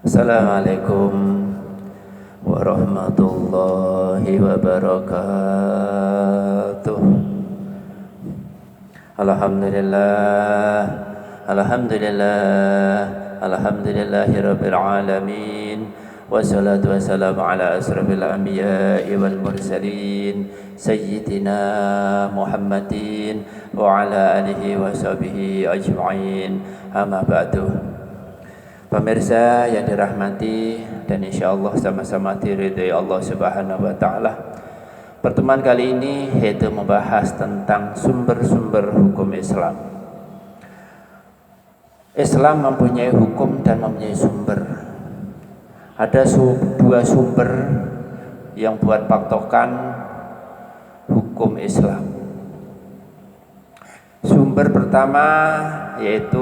Assalamualaikum warahmatullahi wabarakatuh. Alhamdulillah, alhamdulillah, alhamdulillahirabbil alamin. Wassalatu wassalamu ala asrafil anbiya'i wal mursalin sayyidina Muhammadin wa ala alihi wa sahbihi ajma'in. Amma ba'du. Pemirsa yang dirahmati dan insyaallah sama-sama diridhai Allah Subhanahu wa taala. Pertemuan kali ini yaitu membahas tentang sumber-sumber hukum Islam. Islam mempunyai hukum dan mempunyai sumber. Ada dua sumber yang buat patokan hukum Islam. Sumber pertama yaitu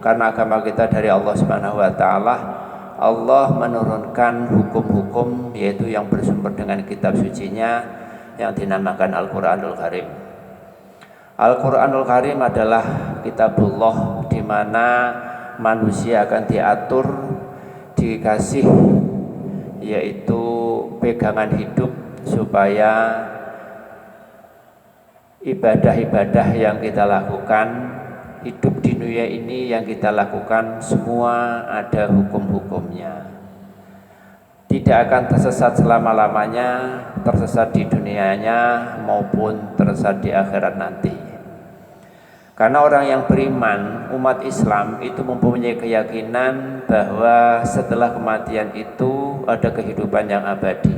karena agama kita dari Allah Subhanahu wa taala, Allah menurunkan hukum-hukum yaitu yang bersumber dengan kitab sucinya yang dinamakan Al-Qur'anul Karim. Al-Qur'anul Karim adalah kitabullah di mana manusia akan diatur, dikasih yaitu pegangan hidup supaya ibadah-ibadah yang kita lakukan, hidup di dunia ini yang kita lakukan semua ada hukum-hukumnya. Tidak akan tersesat selama-lamanya, tersesat di dunianya maupun tersesat di akhirat nanti. Karena orang yang beriman, umat Islam itu mempunyai keyakinan bahwa setelah kematian itu ada kehidupan yang abadi,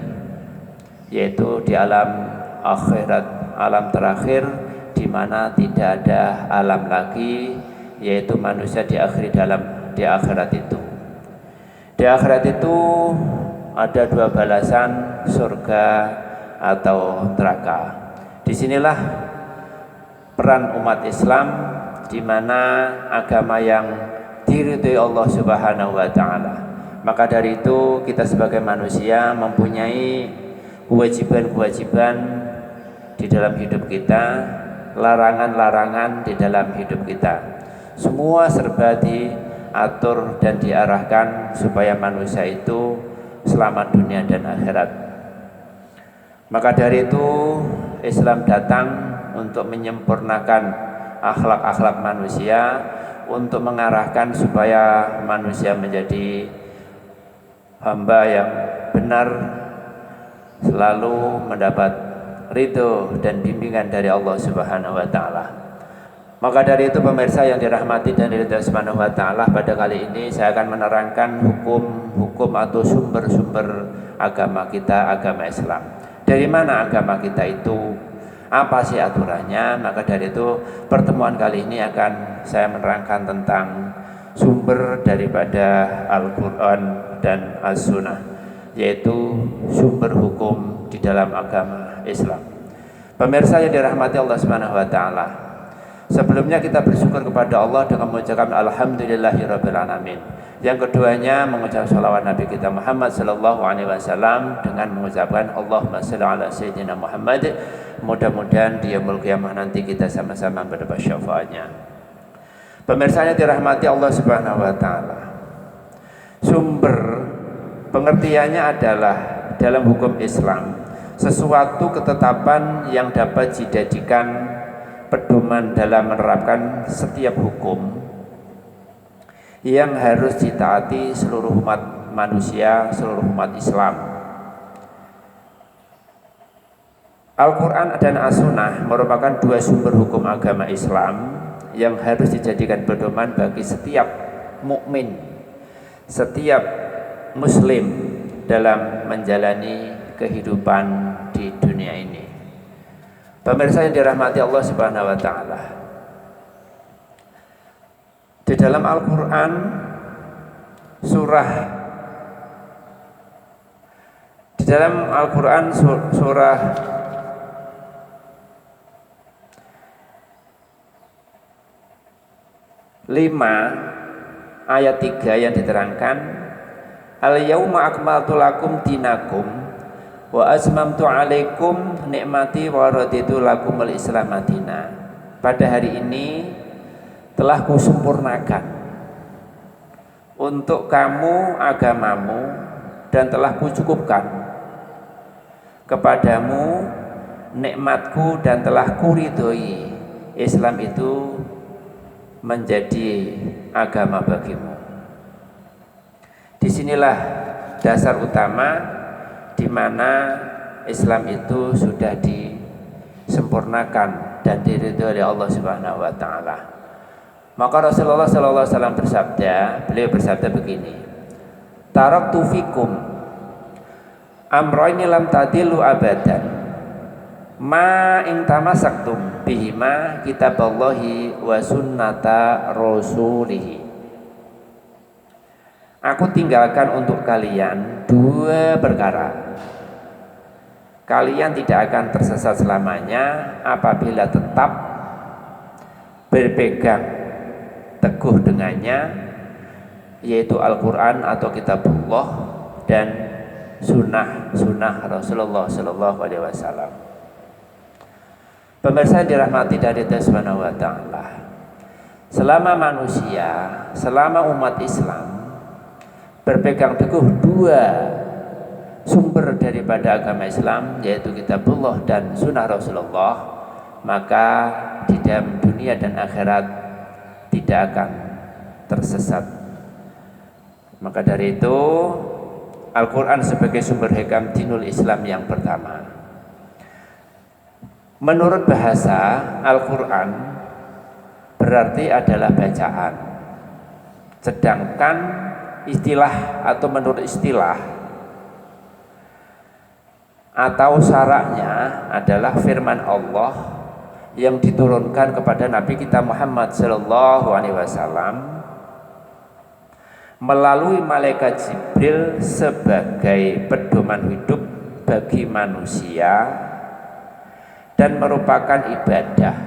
yaitu di alam akhirat, alam terakhir, di mana tidak ada alam lagi, yaitu manusia diakhiri di akhirat itu. Di akhirat itu ada dua balasan, surga atau neraka. Disinilah peran umat Islam, di mana agama yang diridhoi Allah Subhanahu wa taala. Maka dari itu kita sebagai manusia mempunyai kewajiban-kewajiban di dalam hidup kita, larangan-larangan di dalam hidup kita. Semua serba diatur dan diarahkan supaya manusia itu selamat dunia dan akhirat. Maka dari itu Islam datang untuk menyempurnakan akhlak-akhlak manusia, untuk mengarahkan supaya manusia menjadi hamba yang benar, selalu mendapat ridho dan bimbingan dari Allah Subhanahu wa taala. Maka dari itu pemirsa yang dirahmati dan diridhoi Subhanahu wa taala, pada kali ini saya akan menerangkan hukum-hukum atau sumber-sumber agama kita, agama Islam. Dari mana agama kita itu? Apa sih aturannya? Maka dari itu pertemuan kali ini akan saya menerangkan tentang sumber daripada Al-Qur'an dan As-Sunnah, yaitu sumber hukum di dalam agama Islam. Pemirsa yang dirahmati Allah Subhanahu wa taala, sebelumnya kita bersyukur kepada Allah dengan mengucapkan alhamdulillahirabbil alamin. Yang keduanya mengucap salawat Nabi kita Muhammad sallallahu alaihi wasallam dengan mengucapkan Allahumma shalli ala sayyidina Muhammad. Mudah-mudahan di yaumul qiyamah nanti kita sama-sama mendapat syafaatnya. Pemirsa yang dirahmati Allah Subhanahu wa taala, sumber pengertiannya adalah dalam hukum Islam sesuatu ketetapan yang dapat dijadikan pedoman dalam menerapkan setiap hukum yang harus ditaati seluruh umat manusia, seluruh umat Islam. Al-Quran dan As-Sunnah merupakan dua sumber hukum agama Islam yang harus dijadikan pedoman bagi setiap mukmin, setiap muslim dalam menjalani kehidupan di dunia ini. Pemirsa yang dirahmati Allah Subhanahu wa taala, di dalam Al-Qur'an surah 5 ayat 3 yang diterangkan, al-yauma akmaltu lakum dinakum wa azmamtu alaikum nikmati wa raditu lakumul Islam madina. Pada hari ini telah kusempurnakan untuk kamu agamamu dan telah kucukupkan kepadamu nikmatku dan telah kuridhoi Islam itu menjadi agama bagimu. Disinilah dasar utama di mana Islam itu sudah disempurnakan dan diridhoi oleh Allah Subhanahu wa taala. Maka Rasulullah sallallahu alaihi wasallam beliau bersabda begini, taraktu fikum amrayni lam tadillu abadan ma in tamasaktum bihima kitaballahi wa sunnata rasulih. Aku tinggalkan untuk kalian dua perkara. Kalian tidak akan tersesat selamanya apabila tetap berpegang teguh dengannya, yaitu Al-Quran atau kitabullah dan sunnah Rasulullah Sallallahu Alaihi Wasallam. Pemirsa yang dirahmati dari Allah Subhanahu Wa Taala, selama manusia, selama umat Islam berpegang teguh dua sumber daripada agama Islam, yaitu kitabullah dan sunnah Rasulullah, maka di dalam dunia dan akhirat tidak akan tersesat. Maka dari itu Al-Quran sebagai sumber hikam dinul Islam yang pertama. Menurut bahasa, Al-Quran berarti adalah bacaan. Sedangkan istilah atau menurut istilah atau syaraknya adalah firman Allah yang diturunkan kepada Nabi kita Muhammad Sallallahu Alaihi Wasallam melalui malaikat Jibril sebagai pedoman hidup bagi manusia dan merupakan ibadah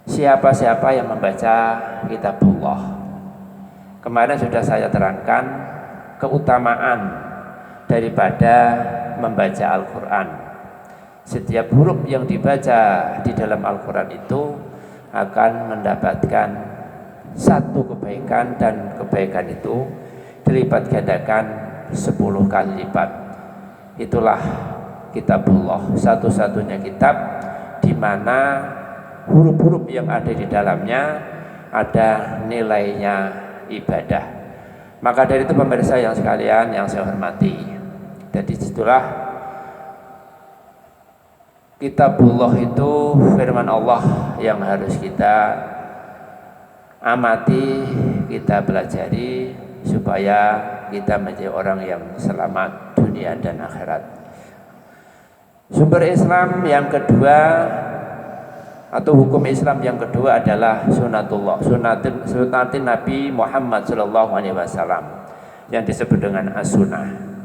siapa-siapa yang membaca kitabullah. Kemarin sudah saya terangkan keutamaan daripada membaca Al-Quran. Setiap huruf yang dibaca di dalam Al-Quran itu akan mendapatkan satu kebaikan, dan kebaikan itu dilipat gandakan 10 kali lipat. Itulah kitabullah, satu-satunya kitab di mana huruf-huruf yang ada di dalamnya ada nilainya ibadah. Maka dari itu pemirsa yang sekalian yang saya hormati, jadi itulah kitabullah itu firman Allah yang harus kita amati, kita pelajari supaya kita menjadi orang yang selamat dunia dan akhirat. Sumber Islam yang kedua atau hukum Islam yang kedua adalah sunatullah, sunatin Nabi Muhammad Sallallahu Alaihi Wasallam yang disebut dengan as-sunnah.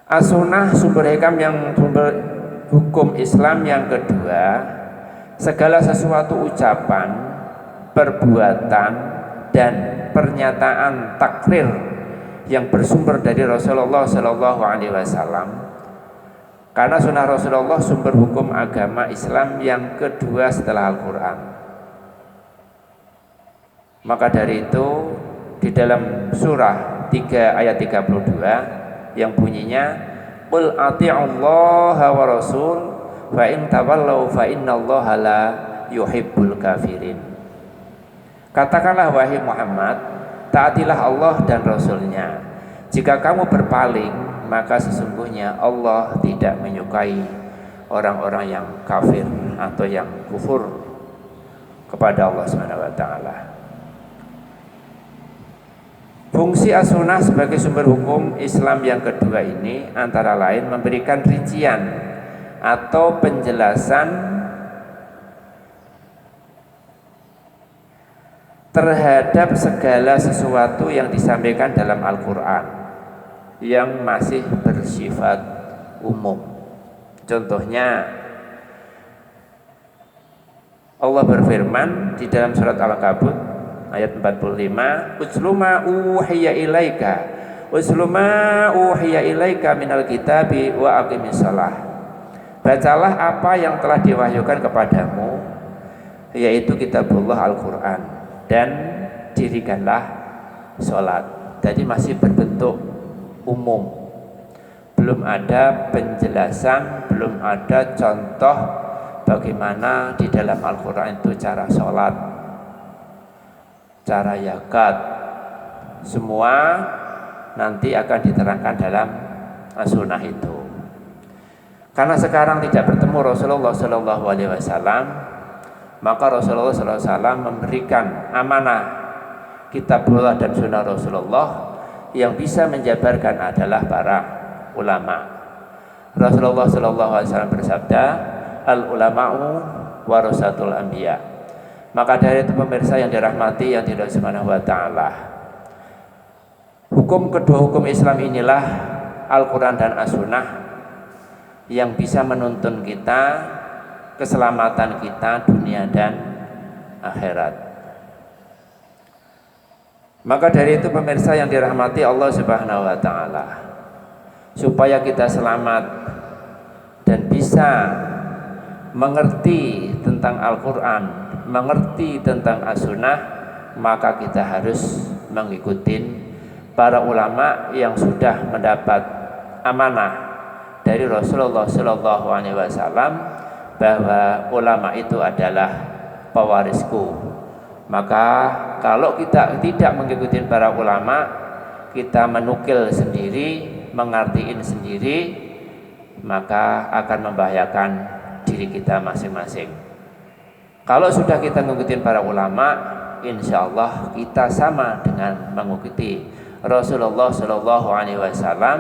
As-sunnah sumber hukum Islam yang kedua, segala sesuatu ucapan, perbuatan dan pernyataan takrir yang bersumber dari Rasulullah Sallallahu Alaihi Wasallam. Karena sunnah Rasulullah sumber hukum agama Islam yang kedua setelah Al-Quran. Maka dari itu di dalam surah 3 ayat 32 yang bunyinya qul ati'ullaha wa rasul fa in tawallaw fa innallaha la yuhibbul kafirin. Katakanlah wahai Muhammad, taatilah Allah dan Rasulnya. Jika kamu berpaling, maka sesungguhnya Allah tidak menyukai orang-orang yang kafir atau yang kufur kepada Allah Subhanahu wa taala. Fungsi as-sunnah sebagai sumber hukum Islam yang kedua ini antara lain memberikan rincian atau penjelasan terhadap segala sesuatu yang disampaikan dalam Al-Quran yang masih bersifat umum. Contohnya Allah berfirman di dalam surat Al-Ankabut ayat 45, usluma uhiya ilaika minal kitabi wa aqimis shalah Bacalah apa yang telah diwahyukan kepadamu, yaitu kitabullah Al-Quran, dan dirikanlah sholat. Jadi masih berbentuk umum, belum ada penjelasan, belum ada contoh bagaimana di dalam Al-Quran itu cara sholat, cara zakat. Semua nanti akan diterangkan dalam sunnah itu. Karena sekarang tidak bertemu Rasulullah Shallallahu Alaihi Wasallam, maka Rasulullah Shallallahu Alaihi Wasallam memberikan amanah kitabullah dan sunnah Rasulullah. Yang bisa menjabarkan adalah para ulama. Rasulullah Shallallahu Alaihi Wasallam bersabda, al ulama'u warasatul anbiya. Maka dari itu pemirsa yang dirahmati yang tidak subhanahu wa ta'ala, kedua hukum Islam inilah Al-Quran dan As-Sunnah yang bisa menuntun kita keselamatan kita dunia dan akhirat. Maka dari itu pemirsa yang dirahmati Allah Subhanahu wa taala, supaya kita selamat dan bisa mengerti tentang Al-Quran, mengerti tentang As-Sunnah, maka kita harus mengikuti para ulama yang sudah mendapat amanah dari Rasulullah Shallallahu Alaihi Wasallam bahwa ulama itu adalah pewarisku. Maka kalau kita tidak mengikuti para ulama, kita menukil sendiri, mengartiin sendiri, maka akan membahayakan diri kita masing-masing. Kalau sudah kita mengikuti para ulama, insya Allah kita sama dengan mengikuti Rasulullah Shallallahu Alaihi Wasallam,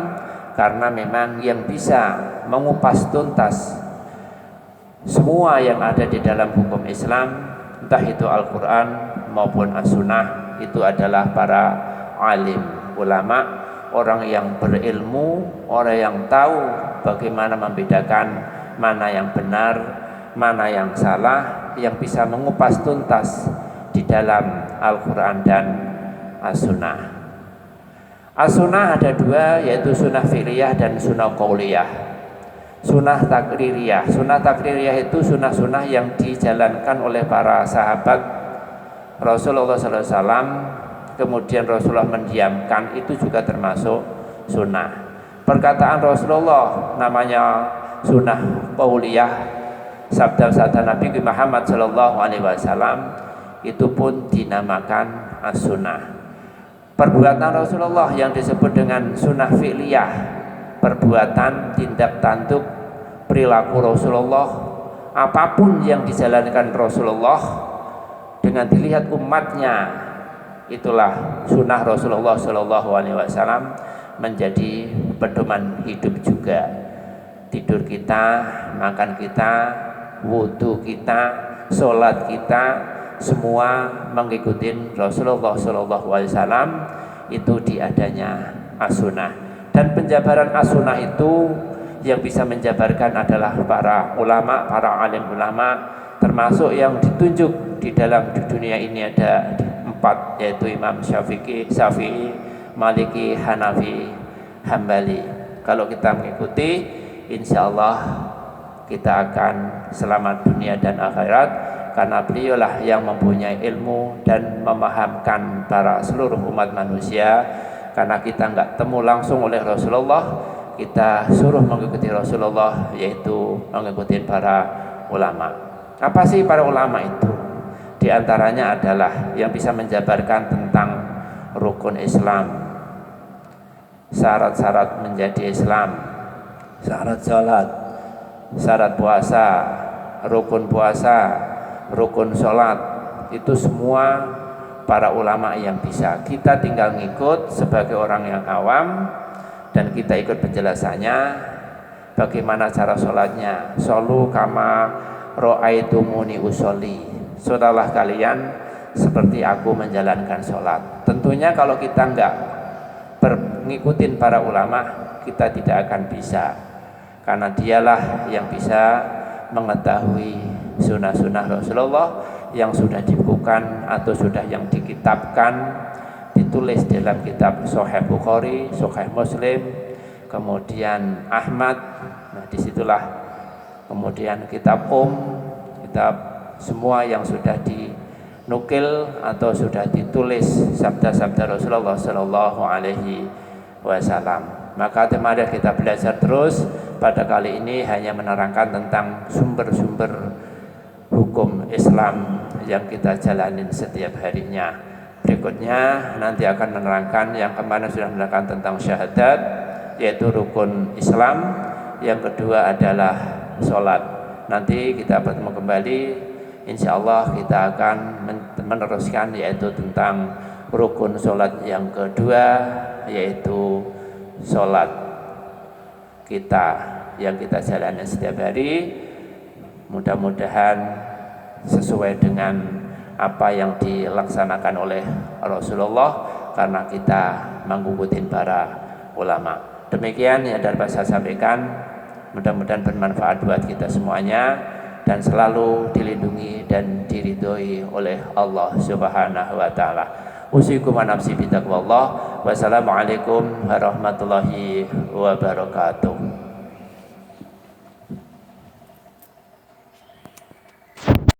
karena memang yang bisa mengupas tuntas semua yang ada di dalam hukum Islam, entah itu Al-Quran maupun As-Sunnah, itu adalah para alim, ulama, orang yang berilmu, orang yang tahu bagaimana membedakan mana yang benar, mana yang salah, yang bisa mengupas tuntas di dalam Al-Quran dan As-Sunnah. As-Sunnah ada dua, yaitu sunnah fi'liyah dan sunnah qauliyah. Sunnah takririyah. Sunnah takririyah itu sunnah-sunnah yang dijalankan oleh para sahabat Rasulullah SAW, kemudian Rasulullah mendiamkan, itu juga termasuk sunnah. Perkataan Rasulullah namanya sunnah qauliyah, sabda-sabda Nabi Muhammad SAW itu pun dinamakan as-sunnah. Perbuatan Rasulullah yang disebut dengan sunnah fi'liyah, perbuatan, tindak tanduk, perilaku Rasulullah, apapun yang dijalankan Rasulullah dengan dilihat umatnya, itulah sunnah Rasulullah Shallallahu Alaihi Wasallam, menjadi pedoman hidup juga. Tidur kita, makan kita, wudhu kita, sholat kita, semua mengikuti Rasulullah Shallallahu Alaihi Wasallam, itu diadanya as-sunnah. Dan penjabaran as-sunnah itu yang bisa menjabarkan adalah para ulama, para alim ulama, termasuk yang ditunjuk di dalam dunia ini ada 4, yaitu Imam Syafi'i, Maliki, Hanafi, Hambali. Kalau kita mengikuti, insya Allah kita akan selamat dunia dan akhirat, karena beliaulah yang mempunyai ilmu dan memahamkan para seluruh umat manusia. Karena kita enggak temu langsung oleh Rasulullah, kita suruh mengikuti Rasulullah, yaitu mengikuti para ulama. Apa sih para ulama itu? Di antaranya adalah yang bisa menjabarkan tentang rukun Islam, syarat-syarat menjadi Islam, syarat salat, syarat puasa, rukun puasa, rukun sholat, itu semua para ulama yang bisa. Kita tinggal ngikut sebagai orang yang awam, dan kita ikut penjelasannya bagaimana cara sholatnya. Sholu kama ro'aitumuni usolli, sholatlah kalian seperti aku menjalankan sholat. Tentunya kalau kita enggak mengikuti para ulama, kita tidak akan bisa, karena dialah yang bisa mengetahui sunnah-sunnah Rasulullah yang sudah dibukukan atau sudah yang dikitabkan, ditulis dalam kitab Sahih Bukhari, Sahih Muslim, kemudian Ahmad. Nah, disitulah kemudian kitab kitab semua yang sudah dinukil atau sudah ditulis sabda-sabda Rasulullah Shallallahu Alaihi Wasallam. Maka mari kita belajar terus. Pada kali ini hanya menerangkan tentang sumber-sumber hukum Islam yang kita jalanin setiap harinya. Berikutnya nanti akan menerangkan yang kemarin sudah menerangkan tentang syahadat, yaitu rukun Islam. Yang kedua adalah sholat. Nanti kita bertemu kembali, insya Allah kita akan meneruskan yaitu tentang rukun sholat yang kedua, yaitu sholat kita yang kita jalani setiap hari. Mudah-mudahan sesuai dengan apa yang dilaksanakan oleh Rasulullah, karena kita mengikuti para ulama. Demikian yang dapat saya sampaikan. Mudah-mudahan bermanfaat buat kita semuanya dan selalu dilindungi dan diridhoi oleh Allah Subhanahu wa taala. Usikum wa nafsi bitaqwallah. Wassalamualaikum warahmatullahi wabarakatuh.